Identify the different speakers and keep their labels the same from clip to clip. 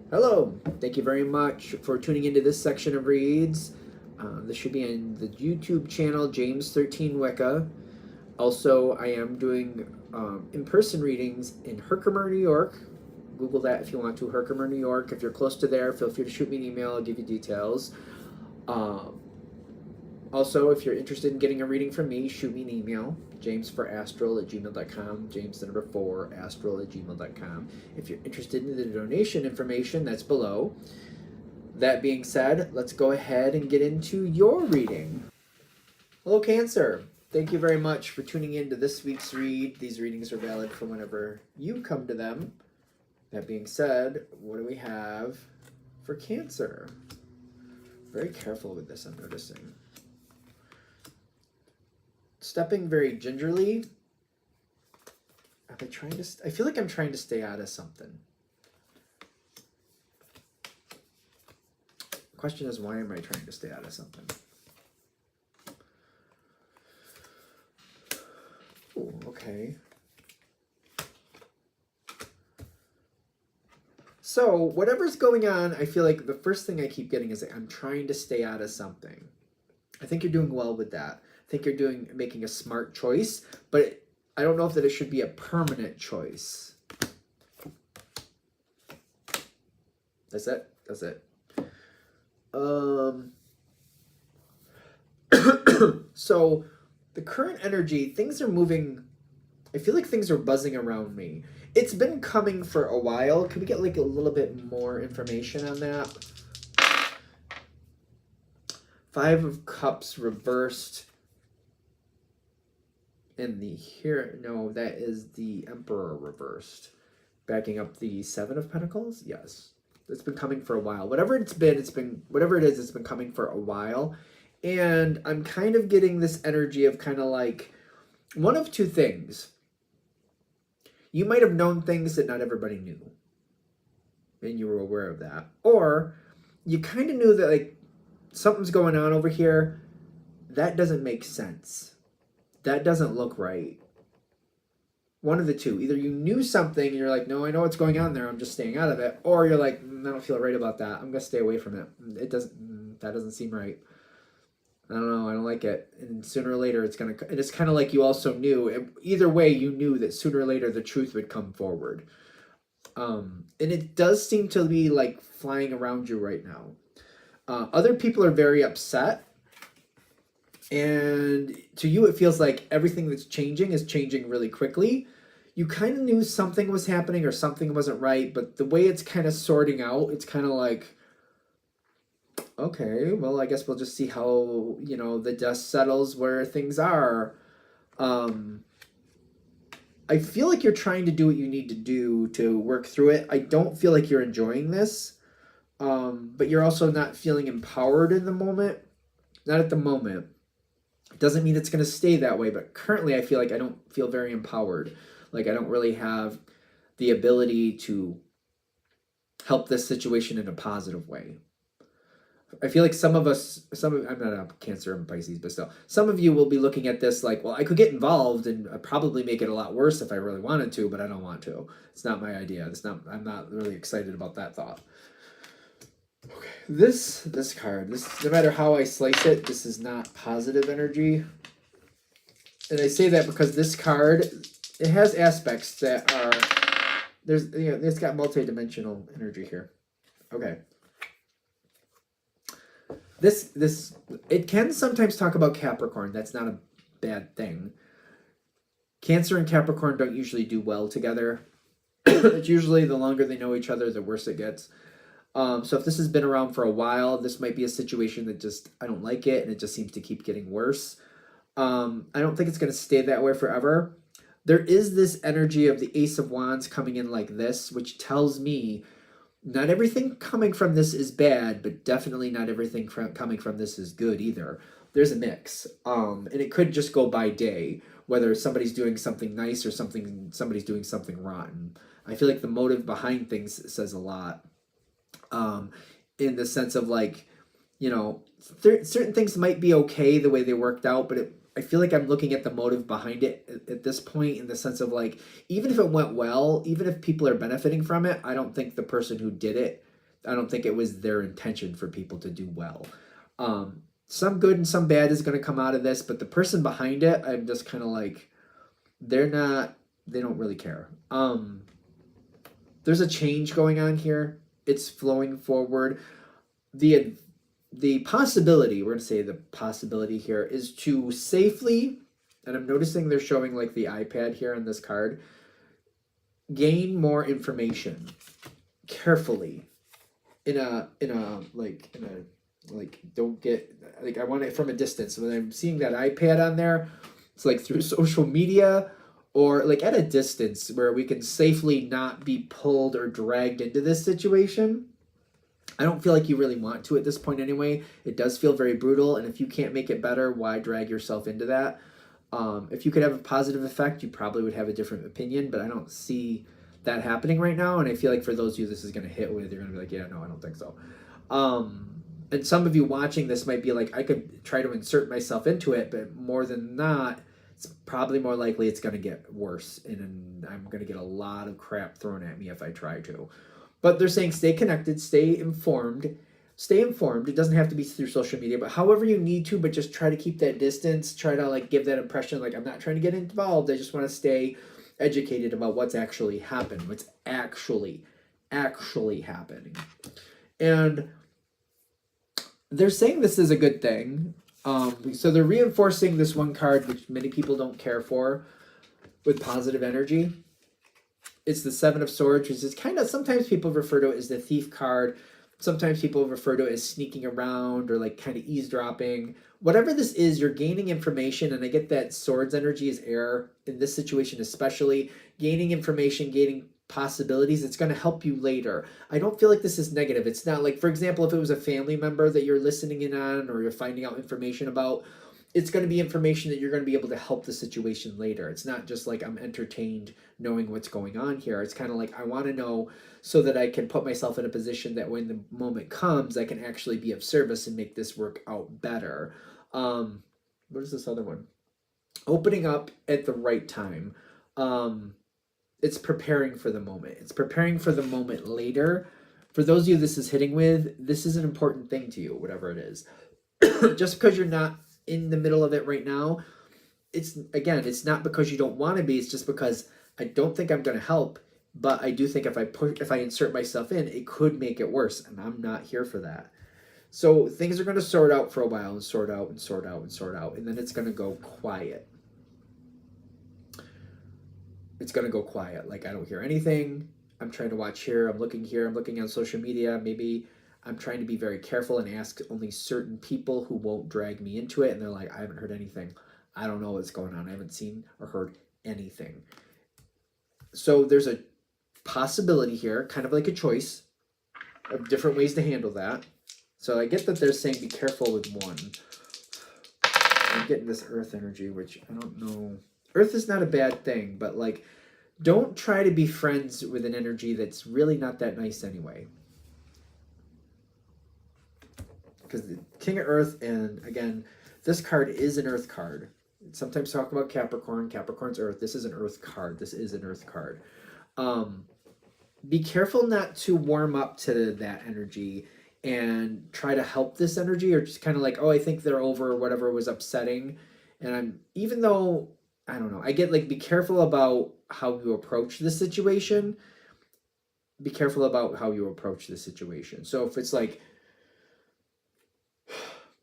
Speaker 1: Hello, thank you very much for tuning into this section of reads. This should be on the YouTube channel James13 Wicca. Also, I am doing in-person readings in Herkimer, New York. Google that if you want to, Herkimer, New York. If you're close to there, feel free to shoot me an email. I'll give you details. Also, if you're interested in getting a reading from me, shoot me an email, james4astral@gmail.com, james4astral@gmail.com. If you're interested in the donation information, that's below. That being said, let's go ahead and get into your reading. Hello, Cancer. Thank you very much for tuning in to this week's read. These readings are valid for whenever you come to them. That being said, what do we have for Cancer? Very careful with this, I'm noticing. Stepping very gingerly. Am I trying to? I feel like I'm trying to stay out of something. The question is, why am I trying to stay out of something? Oh, okay. So whatever's going on, I feel like the first thing I keep getting is I'm trying to stay out of something. I think you're doing well with that. I think you're making a smart choice, but I don't know if that it should be a permanent choice. That's it. That's it. So the current energy, things are moving. I feel like things are buzzing around me. It's been coming for a while. Can we get like a little bit more information on that? Five of Cups reversed. And the here, no, that is the Emperor reversed. Backing up the Seven of Pentacles? Yes. It's been coming for a while. Whatever it's been, whatever it is, it's been coming for a while. And I'm kind of getting this energy of kind of like one of two things. You might have known things that not everybody knew. And you were aware of that. Or you kind of knew that like something's going on over here. That doesn't make sense. That doesn't look right. One of the two. Either you knew something and you're like, no, I know what's going on there, I'm just staying out of it. Or you're like, I don't feel right about that, I'm going to stay away from it. That doesn't seem right. I don't know, I don't like it. And sooner or later, it's kind of like you also knew. Either way, you knew that sooner or later the truth would come forward. And it does seem to be like flying around you right now. Other people are very upset. And to you, it feels like everything that's changing is changing really quickly. You kind of knew something was happening or something wasn't right, but the way it's kind of sorting out, it's kind of like, okay, well, I guess we'll just see how, the dust settles where things are. I feel like you're trying to do what you need to do to work through it. I don't feel like you're enjoying this, but you're also not feeling empowered in the moment. Not at the moment. Doesn't mean it's going to stay that way, but currently I feel like I don't feel very empowered. Like I don't really have the ability to help this situation in a positive way. I feel like I'm not a Cancer and Pisces, but still, some of you will be looking at this like, well, I could get involved and I'd probably make it a lot worse if I really wanted to, but I don't want to. It's not my idea. I'm not really excited about that thought. Okay, this card, no matter how I slice it, this is not positive energy. And I say that because this card, it has aspects that are, it's got multi-dimensional energy here. Okay. It can sometimes talk about Capricorn. That's not a bad thing. Cancer and Capricorn don't usually do well together. It's usually the longer they know each other, the worse it gets. So if this has been around for a while, this might be a situation that just, I don't like it, and it just seems to keep getting worse. I don't think it's going to stay that way forever. There is this energy of the Ace of Wands coming in like this, which tells me not everything coming from this is bad, but definitely not everything coming from this is good either. There's a mix. And it could just go by day, whether somebody's doing something nice or somebody's doing something rotten. I feel like the motive behind things says a lot. In the sense of like, certain things might be okay the way they worked out, but I feel like I'm looking at the motive behind it at this point, in the sense of like, even if it went well, even if people are benefiting from it, I don't think the person who did it I don't think it was their intention for people to do well. Some good and some bad is going to come out of this, but the person behind it, I'm just kind of like, they don't really care. There's a change going on here. It's flowing forward. The possibility, we're going to say the possibility here, is to safely, and I'm noticing they're showing like the iPad here on this card, gain more information carefully don't get, like, I want it from a distance. When I'm seeing that iPad on there, it's like through social media or like at a distance where we can safely not be pulled or dragged into this situation. I don't feel like you really want to at this point anyway. It does feel very brutal, and if you can't make it better, why drag yourself into that? If you could have a positive effect, you probably would have a different opinion, but I don't see that happening right now, and I feel like for those of you this is going to hit with, you're going to be like, yeah, no, I don't think so. And some of you watching this might be like, I could try to insert myself into it, but more than not, it's probably more likely it's going to get worse, and I'm going to get a lot of crap thrown at me if I try to. But they're saying stay connected, stay informed. Stay informed. It doesn't have to be through social media, but however you need to, but just try to keep that distance. Try to like give that impression like I'm not trying to get involved. I just want to stay educated about what's actually happened, what's actually happening. And they're saying this is a good thing. So they're reinforcing this one card, which many people don't care for, with positive energy. It's the Seven of Swords, which is kind of, sometimes people refer to it as the Thief card. Sometimes people refer to it as sneaking around or like kind of eavesdropping. Whatever this is, you're gaining information, and I get that Swords energy is air in this situation especially. Gaining information, gaining possibilities, it's going to help you later. I don't feel like this is negative. It's not like, for example, if it was a family member that you're listening in on or you're finding out information about, it's going to be information that you're going to be able to help the situation later. It's not just like I'm entertained knowing what's going on here. It's kind of like I want to know so that I can put myself in a position that when the moment comes, I can actually be of service and make this work out better. What is this other one? Opening up at the right time. It's preparing for the moment. It's preparing for the moment later. For those of you this is hitting with, this is an important thing to you, whatever it is. Just because you're not in the middle of it right now, it's not because you don't want to be, it's just because I don't think I'm going to help, but I do think if I insert myself in, it could make it worse, and I'm not here for that. So things are going to sort out for a while, and sort out, and then it's going to go quiet. It's going to go quiet. Like, I don't hear anything. I'm trying to watch here. I'm looking on social media. Maybe I'm trying to be very careful and ask only certain people who won't drag me into it. And they're like, I haven't heard anything. I don't know what's going on. I haven't seen or heard anything. So there's a possibility here, kind of like a choice of different ways to handle that. So I get that they're saying be careful with one. I'm getting this earth energy, which I don't know. Earth is not a bad thing, but like, don't try to be friends with an energy that's really not that nice anyway. Because the King of Earth, and again, this card is an Earth card. Sometimes talk about Capricorn. Capricorn's Earth. This is an Earth card. This is an Earth card. Be careful not to warm up to that energy and try to help this energy, or just kind of like, oh, I think they're over whatever was upsetting. And even though, I don't know, I get like, be careful about how you approach the situation. Be careful about how you approach the situation. So if it's like,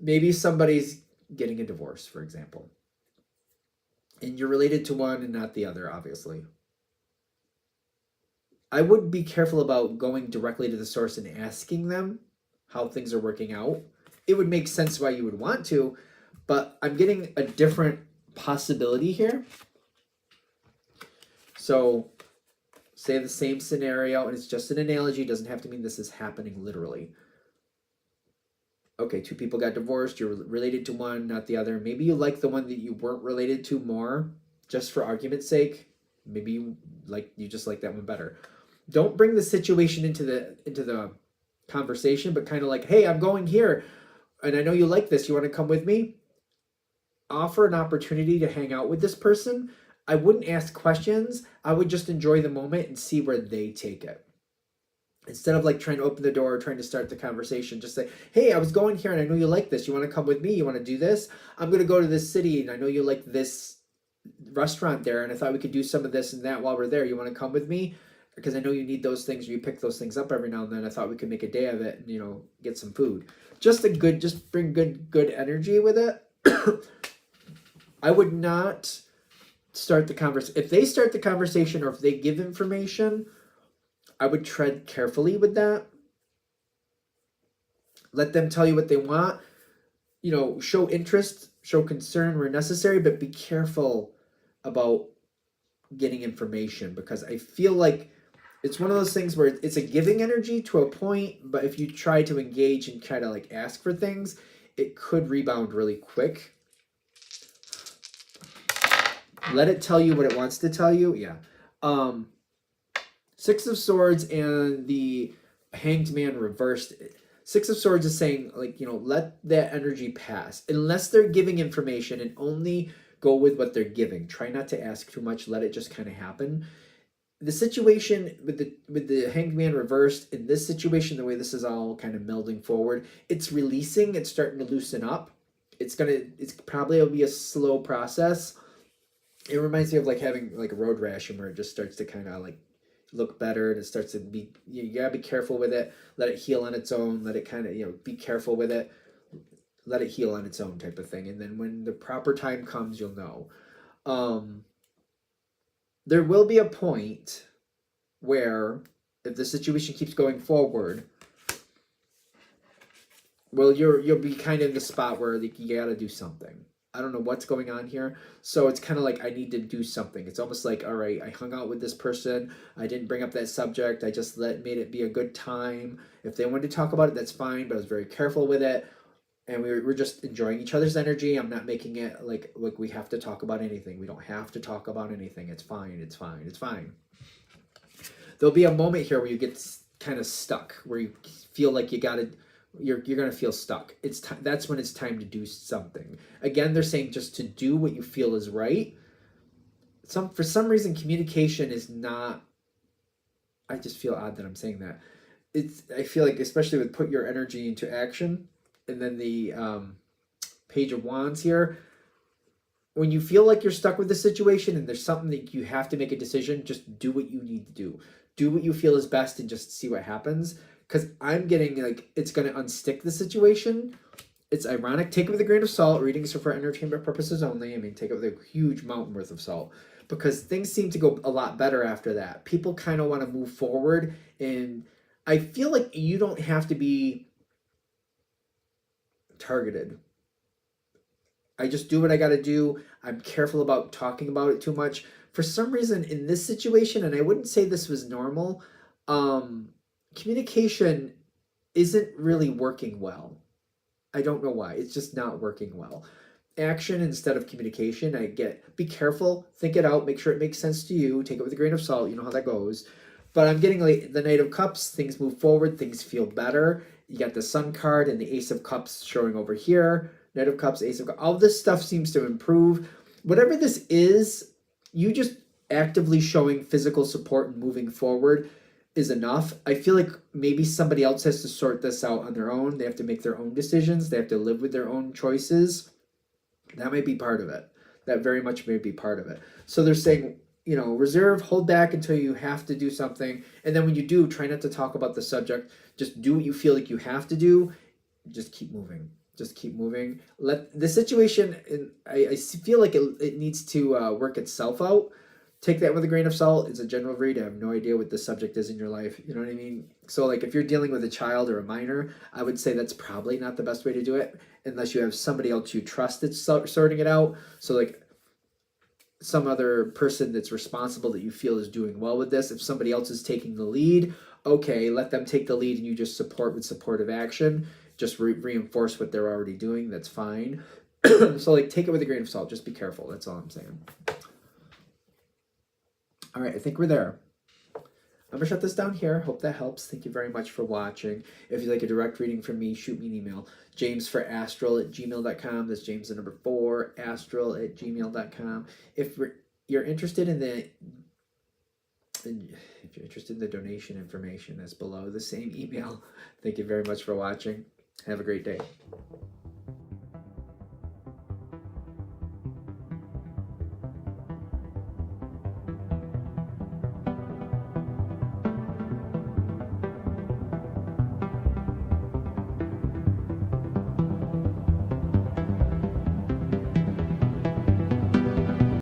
Speaker 1: maybe somebody's getting a divorce, for example, and you're related to one and not the other, obviously. I would be careful about going directly to the source and asking them how things are working out. It would make sense why you would want to, but I'm getting a different possibility here. So say the same scenario, and it's just an analogy. It doesn't have to mean this is happening literally. Okay, two people got divorced. You're related to one, not the other. Maybe you like the one that you weren't related to more, just for argument's sake. Maybe you just like that one better. Don't bring the situation into the conversation, but kind of like, hey, I'm going here, and I know you like this. You want to come with me? Offer an opportunity to hang out with this person. I wouldn't ask questions. I would just enjoy the moment and see where they take it. Instead of like trying to open the door or trying to start the conversation, just say, hey, I was going here and I know you like this. You want to come with me? You want to do this? I'm going to go to this city and I know you like this restaurant there and I thought we could do some of this and that while we're there. You want to come with me? Because I know you need those things or you pick those things up every now and then. I thought we could make a day of it and, you know, get some food. Just bring good energy with it. I would not start the conversation. If they start the conversation or if they give information, I would tread carefully with that. Let them tell you what they want. You know, show interest, show concern where necessary, but be careful about getting information, because I feel like it's one of those things where it's a giving energy to a point, but if you try to engage and try to like ask for things, it could rebound really quick. Let it tell you what it wants to tell you. Yeah. Six of Swords and the Hanged Man reversed. Six of Swords is saying, like, you know, let that energy pass. Unless they're giving information, and only go with what they're giving. Try not to ask too much. Let it just kind of happen. The situation with the Hanged Man reversed, in this situation, the way this is all kind of melding forward, it's releasing. It's starting to loosen up. It's probably will be a slow process. It reminds me of like having like a road rash, where it just starts to kind of like look better, and it starts to be, you gotta be careful with it. Let it heal on its own. Let it kind of, you know, be careful with it. Let it heal on its own, type of thing. And then when the proper time comes, you'll know. There will be a point where, if the situation keeps going forward, well, you'll be kind of in the spot where like, you gotta do something. I don't know what's going on here. So it's kind of like, I need to do something. It's almost like, all right, I hung out with this person. I didn't bring up that subject. I just made it be a good time. If they wanted to talk about it, that's fine. But I was very careful with it. And we're just enjoying each other's energy. I'm not making it like we have to talk about anything. We don't have to talk about anything. It's fine. It's fine. It's fine. There'll be a moment here where you get kind of stuck, where you feel like you're gonna feel stuck. That's when it's time to do something. Again, they're saying just to do what you feel is right. For some reason, communication is not. I just feel odd that I'm saying that. I feel like, especially with put your energy into action, and then the Page of Wands here. When you feel like you're stuck with the situation and there's something that you have to make a decision, just do what you need to do. Do what you feel is best and just see what happens. Because I'm getting like it's going to unstick the situation. It's ironic. Take it with a grain of salt. Readings are for entertainment purposes only. I mean, take it with a huge mountain worth of salt. Because things seem to go a lot better after that. People kind of want to move forward. And I feel like you don't have to be targeted. I just do what I got to do. I'm careful about talking about it too much. For some reason, in this situation, and I wouldn't say this was normal, communication isn't really working well. I don't know why. It's just not working well. Action instead of communication. Be careful, think it out, make sure it makes sense to you, take it with a grain of salt. You know how that goes. But I'm getting like the Knight of Cups. Things move forward, things feel better. You got the Sun card and the Ace of Cups showing over here. Knight of Cups, Ace of Cups. All this stuff seems to improve. Whatever this is, you just actively showing physical support and moving forward is enough. I feel like maybe somebody else has to sort this out on their own. They have to make their own decisions. They have to live with their own choices. That may be part of it. That very much may be part of it. So they're saying, you know, reserve, hold back until you have to do something. And then when you do, try not to talk about the subject. Just do what you feel like you have to do. Just keep moving. Just keep moving. Let the situation, I feel like it needs to work itself out. Take that with a grain of salt. It's a general read. I have no idea what the subject is in your life. You know what I mean? So like if you're dealing with a child or a minor, I would say that's probably not the best way to do it unless you have somebody else you trust that's sorting it out. So like some other person that's responsible that you feel is doing well with this. If somebody else is taking the lead, okay, let them take the lead and you just support with supportive action. Just reinforce what they're already doing. That's fine. So like take it with a grain of salt. Just be careful. That's all I'm saying. All right, I think we're there. I'm going to shut this down here. Hope that helps. Thank you very much for watching. If you'd like a direct reading from me, shoot me an email. jamesforastral@gmail.com. That's James the number 4, astral@gmail.com. If you're interested in the And if you're interested in the donation information, that's below the same email. Thank you very much for watching. Have a great day.